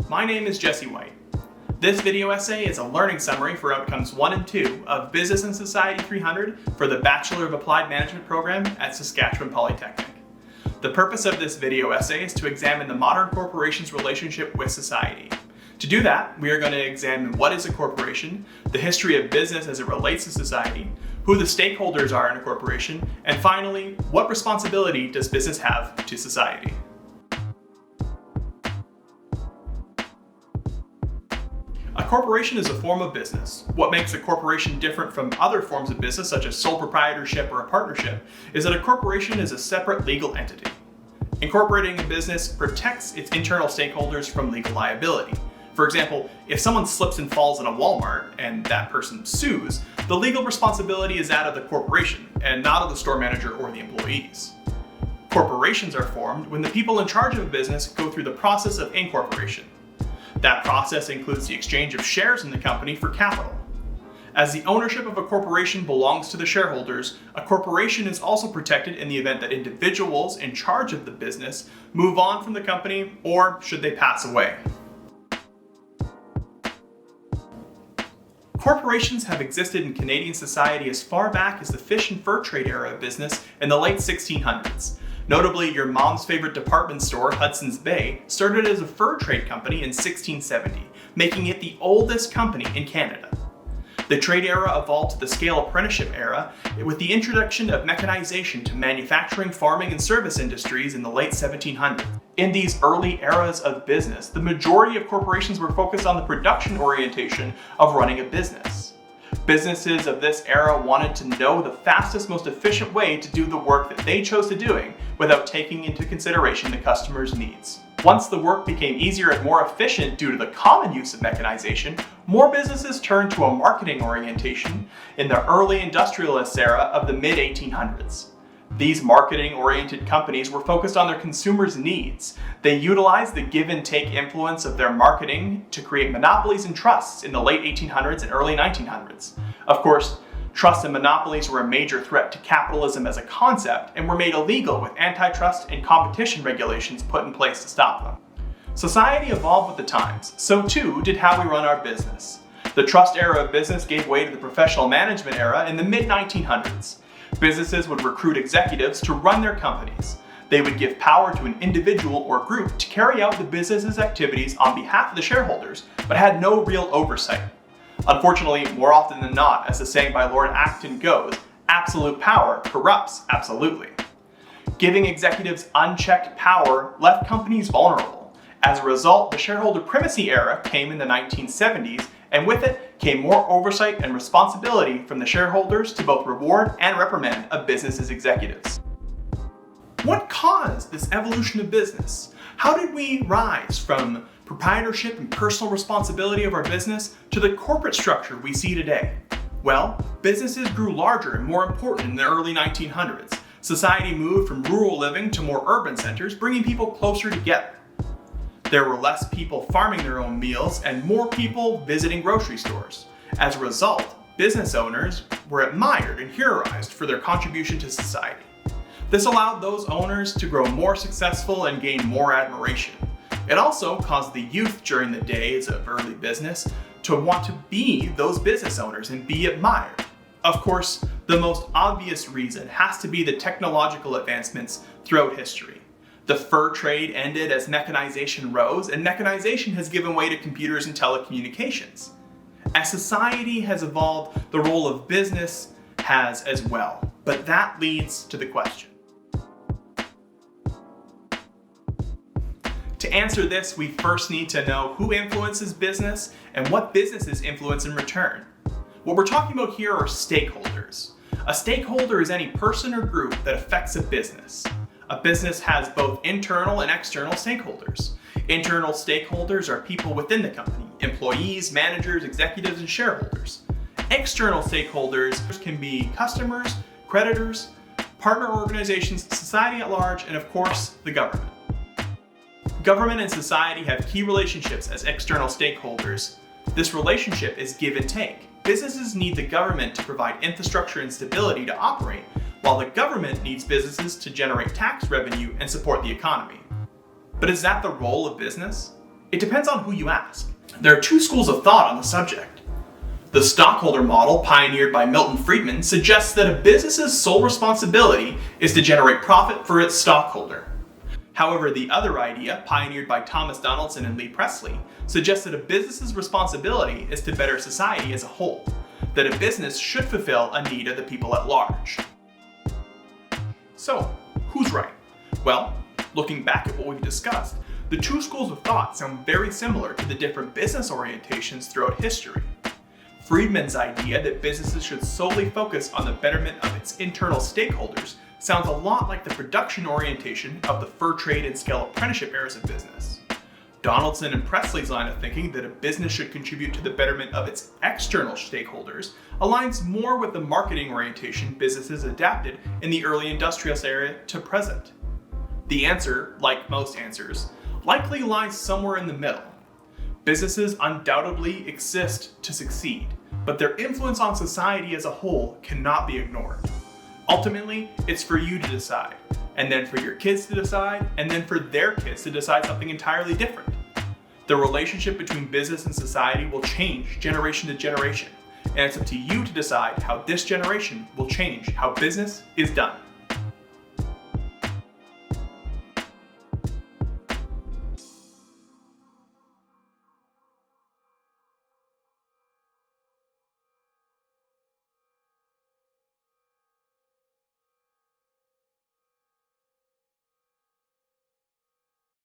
My name is Jesse White. This video essay is a learning summary for outcomes 1 and 2 of Business and Society 300 for the Bachelor of Applied Management program at Saskatchewan Polytechnic. The purpose of this video essay is to examine the modern corporation's relationship with society. To do that, we are going to examine what is a corporation, the history of business as it relates to society, who the stakeholders are in a corporation, and finally, what responsibility does business have to society? A corporation is a form of business. What makes a corporation different from other forms of business, such as sole proprietorship or a partnership, is that a corporation is a separate legal entity. Incorporating a business protects its internal stakeholders from legal liability. For example, if someone slips and falls in a Walmart and that person sues, the legal responsibility is that of the corporation and not of the store manager or the employees. Corporations are formed when the people in charge of a business go through the process of incorporation. That process includes the exchange of shares in the company for capital. As the ownership of a corporation belongs to the shareholders, a corporation is also protected in the event that individuals in charge of the business move on from the company or should they pass away. Corporations have existed in Canadian society as far back as the fish and fur trade era of business in the late 1600s. Notably, your mom's favorite department store, Hudson's Bay, started as a fur trade company in 1670, making it the oldest company in Canada. The trade era evolved to the scale apprenticeship era with the introduction of mechanization to manufacturing, farming, and service industries in the late 1700s. In these early eras of business, the majority of corporations were focused on the production orientation of running a business. Businesses of this era wanted to know the fastest, most efficient way to do the work that they chose to doing without taking into consideration the customer's needs. Once the work became easier and more efficient due to the common use of mechanization, more businesses turned to a marketing orientation in the early industrialist era of the mid-1800s. These marketing-oriented companies were focused on their consumers' needs. They utilized the give-and-take influence of their marketing to create monopolies and trusts in the late 1800s and early 1900s. Of course, trusts and monopolies were a major threat to capitalism as a concept and were made illegal with antitrust and competition regulations put in place to stop them. Society evolved with the times, so too did how we run our business. The trust era of business gave way to the professional management era in the mid-1900s. Businesses would recruit executives to run their companies. They would give power to an individual or group to carry out the business's activities on behalf of the shareholders, but had no real oversight. Unfortunately, more often than not, as the saying by Lord Acton goes, absolute power corrupts absolutely. Giving executives unchecked power left companies vulnerable. As a result, the shareholder primacy era came in the 1970s, and with it came more oversight and responsibility from the shareholders to both reward and reprimand a business's executives. What caused this evolution of business? How did we rise from proprietorship and personal responsibility of our business to the corporate structure we see today? Well, businesses grew larger and more important in the early 1900s. Society moved from rural living to more urban centers, bringing people closer together. There were less people farming their own meals and more people visiting grocery stores. As a result, business owners were admired and heroized for their contribution to society. This allowed those owners to grow more successful and gain more admiration. It also caused the youth during the days of early business to want to be those business owners and be admired. Of course, the most obvious reason has to be the technological advancements throughout history. The fur trade ended as mechanization rose, and mechanization has given way to computers and telecommunications. As society has evolved, the role of business has as well. But that leads to the question. To answer this, we first need to know who influences business and what businesses influence in return. What we're talking about here are stakeholders. A stakeholder is any person or group that affects a business. A business has both internal and external stakeholders. Internal stakeholders are people within the company, employees, managers, executives, and shareholders. External stakeholders can be customers, creditors, partner organizations, society at large, and of course, the government. Government and society have key relationships as external stakeholders. This relationship is give and take. Businesses need the government to provide infrastructure and stability to operate, while the government needs businesses to generate tax revenue and support the economy. But is that the role of business? It depends on who you ask. There are two schools of thought on the subject. The stockholder model, pioneered by Milton Friedman, suggests that a business's sole responsibility is to generate profit for its stockholder. However, the other idea, pioneered by Thomas Donaldson and Lee Presley, suggests that a business's responsibility is to better society as a whole, that a business should fulfill a need of the people at large. So, who's right? Well, looking back at what we've discussed, the two schools of thought sound very similar to the different business orientations throughout history. Friedman's idea that businesses should solely focus on the betterment of its internal stakeholders sounds a lot like the production orientation of the fur trade and scale apprenticeship eras of business. Donaldson and Presley's line of thinking that a business should contribute to the betterment of its external stakeholders aligns more with the marketing orientation businesses adapted in the early industrial era to present. The answer, like most answers, likely lies somewhere in the middle. Businesses undoubtedly exist to succeed, but their influence on society as a whole cannot be ignored. Ultimately, it's for you to decide, and then for your kids to decide, and then for their kids to decide something entirely different. The relationship between business and society will change generation to generation, and it's up to you to decide how this generation will change how business is done.